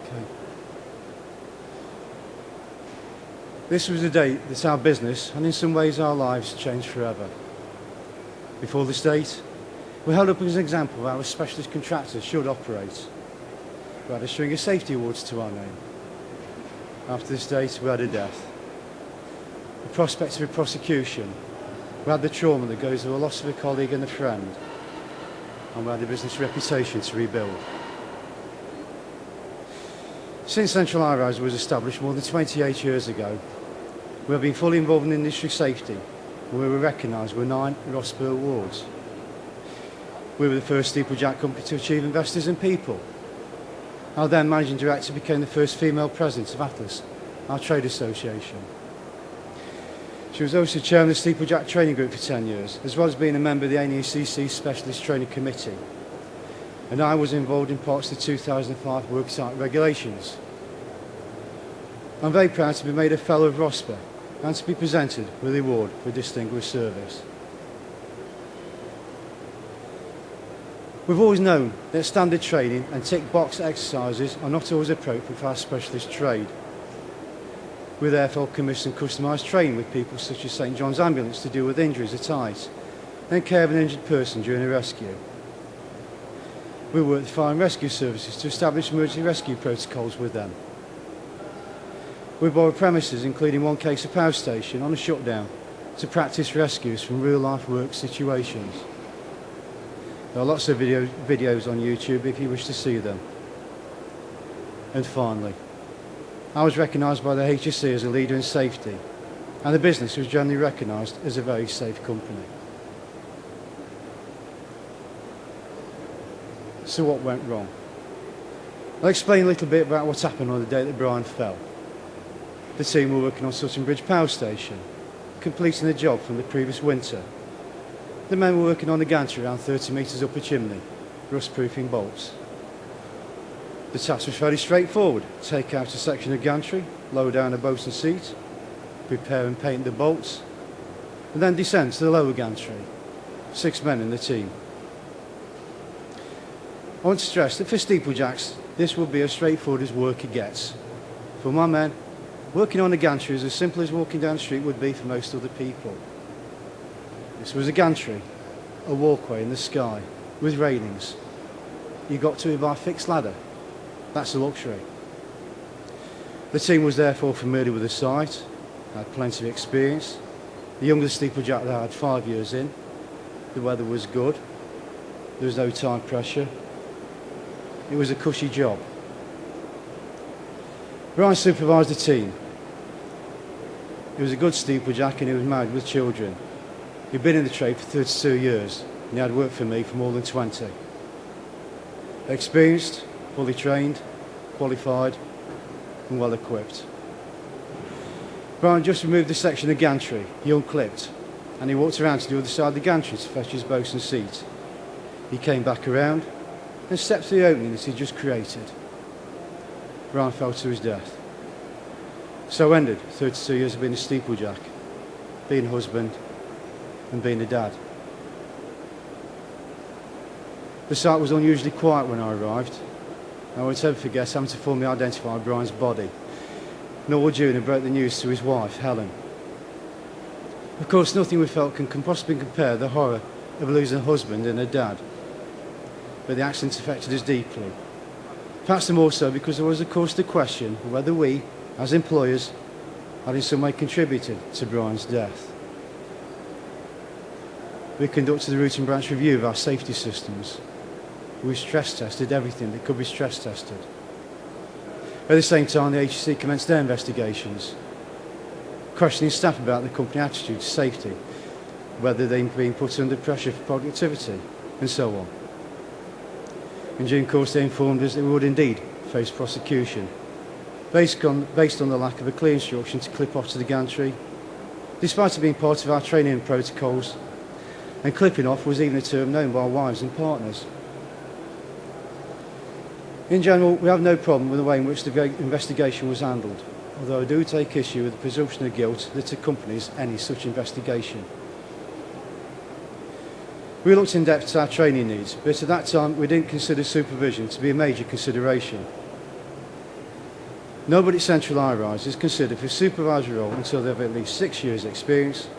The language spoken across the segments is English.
Okay. This was the day that our business, and in some ways our lives, changed forever. Before this date, we held up as an example of how a specialist contractor should operate. We had a string of safety awards to our name. After this date, we had a death. The prospect of a prosecution. We had the trauma that goes with the loss of a colleague and a friend. And we had a business reputation to rebuild. Since Central High-Rise was established more than 28 years ago, we have been fully involved in industry safety, and we were recognised with 9 ROSPA awards. We were the first steeplejack company to achieve Investors in People. Our then managing director became the first female president of Atlas, our trade association. She was also chairman of the Steeplejack Training Group for 10 years, as well as being a member of the NECC Specialist Training Committee. And I was involved in parts of the 2005 Worksite regulations. I'm very proud to be made a Fellow of ROSPA and to be presented with the award for distinguished service. We've always known that standard training and tick box exercises are not always appropriate for our specialist trade. We therefore commission customised training with people such as St John's Ambulance to deal with injuries at height and care of an injured person during a rescue. We work with fire and rescue services to establish emergency rescue protocols with them. We borrow premises, including one case of power station, on a shutdown to practice rescues from real-life work situations. There are lots of videos on YouTube if you wish to see them. And finally, I was recognised by the HSE as a leader in safety, and the business was generally recognised as a very safe company. So what went wrong? I'll explain a little bit about what happened on the day that Brian fell. The team were working on Sutton Bridge Power Station, completing the job from the previous winter. The men were working on the gantry around 30 metres up a chimney, rust-proofing bolts. The task was fairly straightforward. Take out a section of gantry, lower down a bosun seat, prepare and paint the bolts, and then descend to the lower gantry. 6 men in the team. I want to stress that for steeplejacks, this will be as straightforward as work it gets. For my men, working on a gantry is as simple as walking down the street would be for most other people. This was a gantry, a walkway in the sky, with railings. You got to it by a fixed ladder. That's a luxury. The team was therefore familiar with the site, had plenty of experience. The youngest steeplejack that I had 5 years in. The weather was good. There was no time pressure. It was a cushy job. Brian supervised the team. He was a good steeplejack and he was married with children. He'd been in the trade for 32 years and he had worked for me for more than 20. Experienced, fully trained, qualified and well equipped. Brian just removed a section of gantry he unclipped and he walked around to the other side of the gantry to fetch his bosun seat. He came back around and stepped through the opening that he just created. Brian fell to his death. So ended 32 years of being a steeplejack, being a husband and being a dad. The site was unusually quiet when I arrived. I won't ever forget having to formally identify Brian's body. Nor June broke the news to his wife, Helen. Of course, nothing we felt can possibly compare the horror of losing a husband and a dad. But the accident affected us deeply. Perhaps the more so because there was, of course, the question of whether we, as employers, had in some way contributed to Brian's death. We conducted a root and branch review of our safety systems. We stress tested everything that could be stress tested. At the same time, the HSE commenced their investigations, questioning staff about the company attitude to safety, whether they'd been put under pressure for productivity, and so on. In due course, they informed us that we would indeed face prosecution, based on the lack of a clear instruction to clip off to the gantry, despite it being part of our training protocols, and clipping off was even a term known by our wives and partners. In general, we have no problem with the way in which the investigation was handled, although I do take issue with the presumption of guilt that accompanies any such investigation. We looked in depth at our training needs, but at that time we didn't consider supervision to be a major consideration. Nobody at Central High Rise is considered for a supervisory role until they have at least 6 years' experience,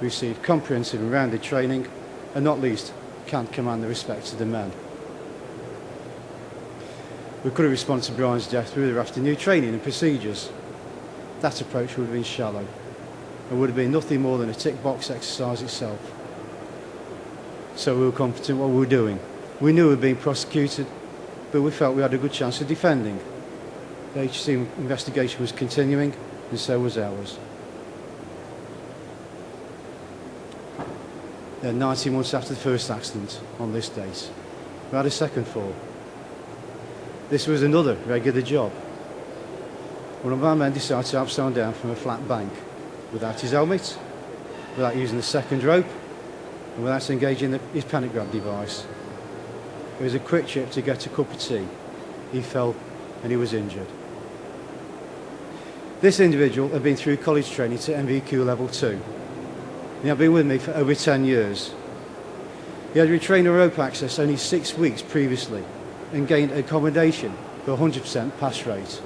receive comprehensive and rounded training, and not least, can command the respect of the men. We could have responded to Brian's death with after new training and procedures. That approach would have been shallow and would have been nothing more than a tick box exercise itself. So we were confident in what we were doing. We knew we were being prosecuted, but we felt we had a good chance of defending. The HC investigation was continuing, and so was ours. Then 19 months after the first accident, on this date, we had a second fall. This was another regular job. One of our men decided to upside down from a flat bank without his helmet, without using the second rope, and without engaging his panic grab device. It was a quick trip to get a cup of tea. He fell and he was injured. This individual had been through college training to MVQ level 2. He had been with me for over 10 years. He had retrained rope access only 6 weeks previously and gained accommodation for 100% pass rate.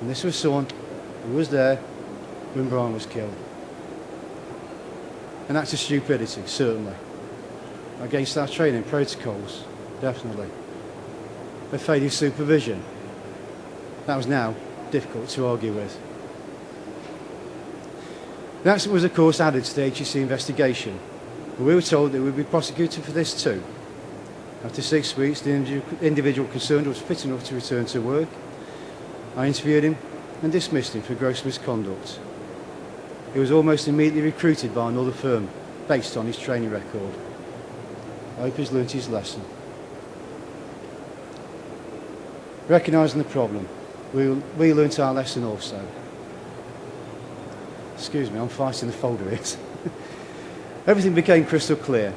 And this was someone who was there when Brian was killed. An act of stupidity, certainly. Against our training protocols, definitely. A failure of supervision. That was now difficult to argue with. The accident was of course added to the HEC investigation, and we were told that we would be prosecuted for this too. After 6 weeks, the individual concerned was fit enough to return to work. I interviewed him and dismissed him for gross misconduct. He was almost immediately recruited by another firm based on his training record. I hope he's learnt his lesson. Recognising the problem, we learnt our lesson also. Excuse me, I'm fighting the folder here. Everything became crystal clear.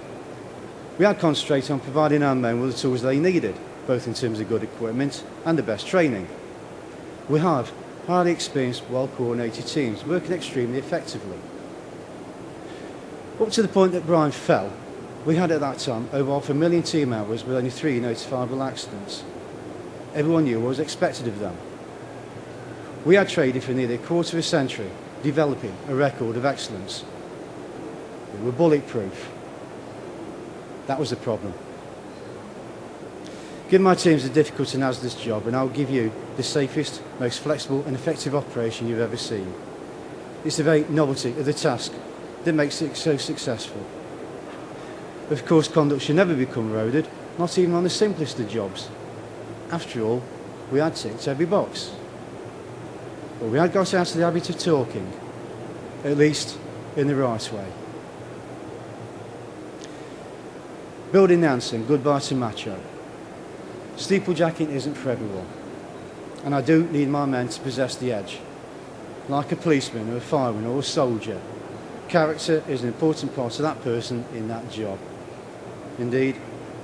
We had concentrated on providing our men with the tools they needed, both in terms of good equipment and the best training. We have highly experienced, well-coordinated teams working extremely effectively. Up to the point that Brian fell, we had at that time over 500,000 team hours with only 3 notifiable accidents. Everyone knew what was expected of them. We had traded for nearly a quarter of a century, developing a record of excellence. We were bulletproof. That was the problem. Give my teams a difficult and hazardous job and I'll give you the safest, most flexible and effective operation you've ever seen. It's the very novelty of the task that makes it so successful. Of course, conduct should never become eroded, not even on the simplest of jobs. After all, we had ticked every box. But we had got out of the habit of talking, at least in the right way. Building Nansen, goodbye to macho. Steeplejacking isn't for everyone, and I do need my men to possess the edge. Like a policeman or a fireman or a soldier, character is an important part of that person in that job. Indeed,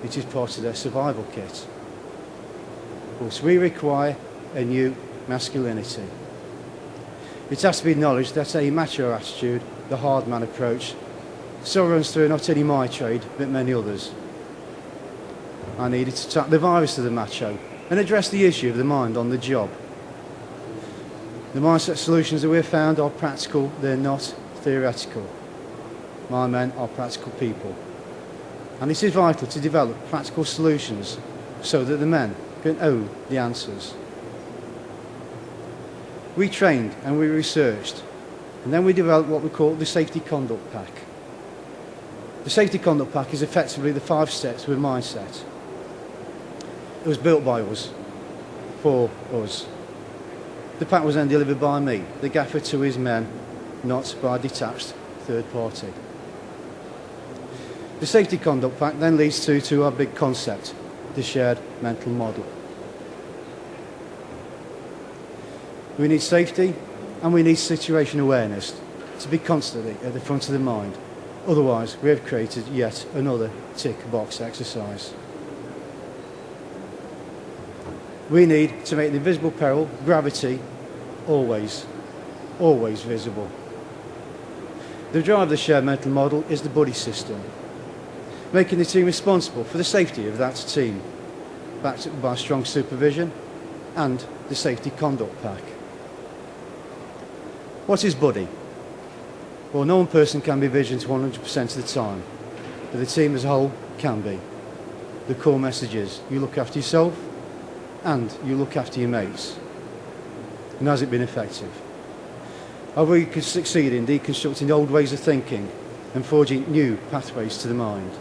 it is part of their survival kit. But we require a new masculinity. It has to be acknowledged that a macho attitude, the hard man approach, so runs through not only my trade, but many others. I needed to tackle the virus of the macho and address the issue of the mind on the job. The mindset solutions that we have found are practical, they're not theoretical. My men are practical people. And it is vital to develop practical solutions so that the men can own the answers. We trained and we researched, and then we developed what we call the Safety Conduct Pack. The Safety Conduct Pack is effectively the 5 steps with mindset. It was built by us, for us. The pack was then delivered by me, the gaffer, to his men, not by a detached third party. The Safety Conduct Pack then leads to our big concept, the shared mental model. We need safety and we need situation awareness to be constantly at the front of the mind. Otherwise, we have created yet another tick box exercise. We need to make the invisible peril, gravity, always visible. The drive of the shared mental model is the buddy system, making the team responsible for the safety of that team, backed by strong supervision, and the Safety Conduct Pack. What is Buddy? Well, no one person can be vigilant 100% of the time, but the team as a whole can be. The core message is you look after yourself and you look after your mates. And has it been effective? Have we succeeded in deconstructing old ways of thinking and forging new pathways to the mind?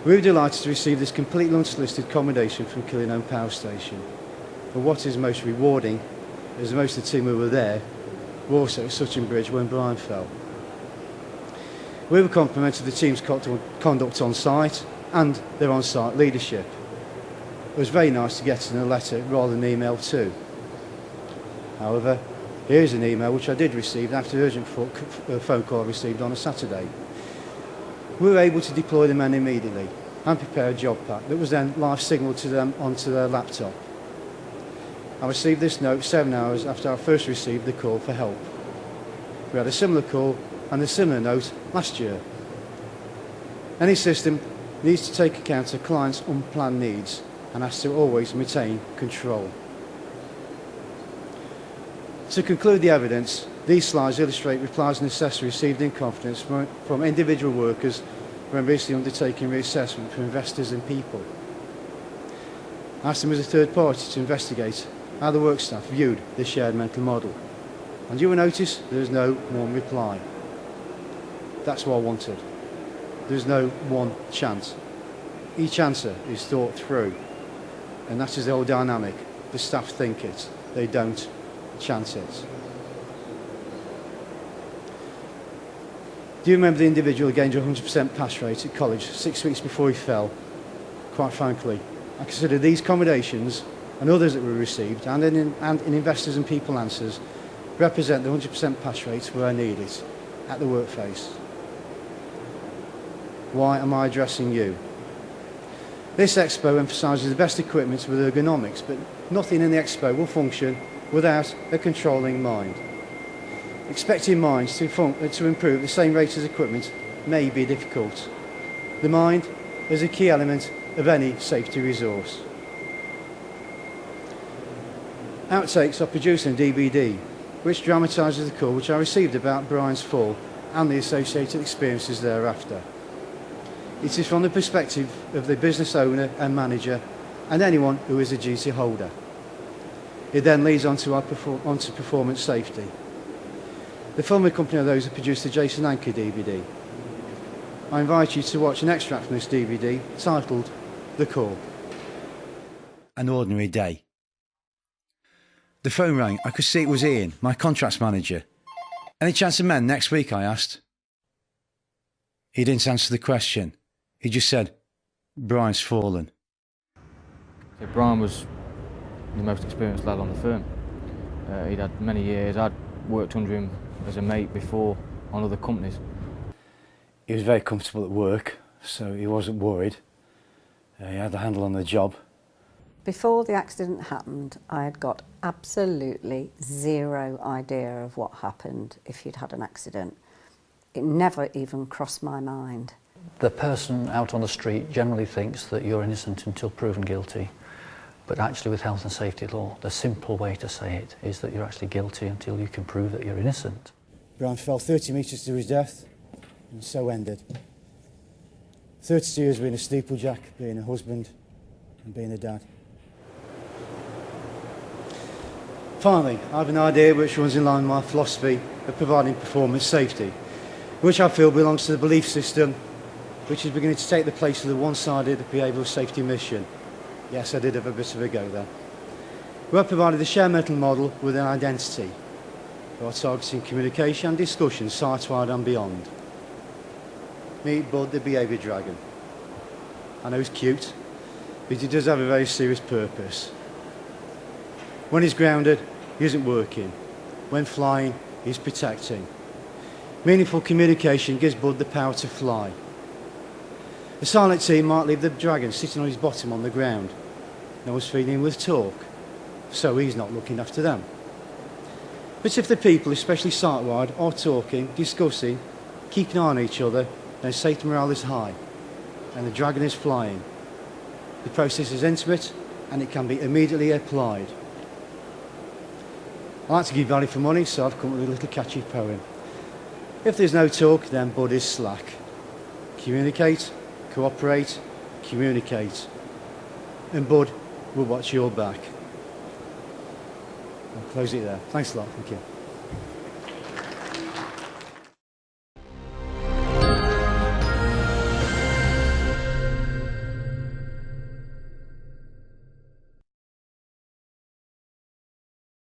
We were delighted to receive this completely unsolicited commendation from Killingholme Power Station. But what is most rewarding is most of the team who were there were also at Sutton Bridge when Brian fell. We were complimented the team's conduct on site and their on-site leadership. It was very nice to get in a letter rather than an email too. However, here's an email which I did receive after an urgent phone call I received on a Saturday. We were able to deploy the men immediately and prepare a job pack that was then live signalled to them onto their laptop. I received this note 7 hours after I first received the call for help. We had a similar call and a similar note last year. Any system needs to take account of clients' unplanned needs and has to always maintain control. To conclude the evidence, these slides illustrate replies and assessments received in confidence from individual workers when recently undertaking reassessment for investors and people. I asked them as a third party to investigate how the work staff viewed the shared mental model. And you will notice there is no one reply. That's what I wanted. There's no one chance. Each answer is thought through. And that is the whole dynamic. The staff think it, they don't chance it. Do you remember the individual who gained a 100% pass rate at college 6 weeks before he fell? Quite frankly, I consider these commendations and others that were received and in investors and people answers represent the 100% pass rates where I need it, at the workplace. Why am I addressing you? This expo emphasises the best equipment with ergonomics, but nothing in the expo will function without a controlling mind. Expecting minds to improve the same rate as equipment may be difficult. The mind is a key element of any safety resource. Outtakes are produced in DVD, which dramatises the call which I received about Brian's fall and the associated experiences thereafter. It is from the perspective of the business owner and manager and anyone who is a duty holder. It then leads on to onto performance safety. The film accompanying those who produced the Jason Anker DVD. I invite you to watch an extract from this DVD titled The Call. An ordinary day. The phone rang. I could see it was Ian, my contracts manager. Any chance of men next week, I asked. He didn't answer the question. He just said, Brian's fallen. So Brian was the most experienced lad on the firm. He'd had many years. I'd worked under him as a mate before on other companies. He was very comfortable at work, so he wasn't worried. He had a handle on the job. Before the accident happened, I had got absolutely zero idea of what happened if you'd had an accident. It never even crossed my mind. The person out on the street generally thinks that you're innocent until proven guilty. But actually with health and safety law, the simple way to say it is that you're actually guilty until you can prove that you're innocent. Brian fell 30 metres to his death and so ended. 32 years being a steeplejack, being a husband and being a dad. Finally, I have an idea which runs in line with my philosophy of providing performance safety, which I feel belongs to the belief system which is beginning to take the place of the one-sided behavioural safety mission. Yes, I did have a bit of a go there. We have provided the shared mental model with an identity. We are targeting communication and discussion site-wide and beyond. Meet Bud the behaviour dragon. I know he's cute, but he does have a very serious purpose. When he's grounded, he isn't working. When flying, he's protecting. Meaningful communication gives Bud the power to fly. The silent team might leave the dragon sitting on his bottom on the ground. No one's feeding him with talk, so he's not looking after them. But if the people, especially site-wide, are talking, discussing, keeping an eye on each other, then safety morale is high, and the dragon is flying. The process is intimate, and it can be immediately applied. I like to give value for money, so I've come up with a little catchy poem. If there's no talk, then Bud is slack. Communicate, cooperate, communicate. And Bud will watch your back. I'll close it there. Thanks a lot. Thank you.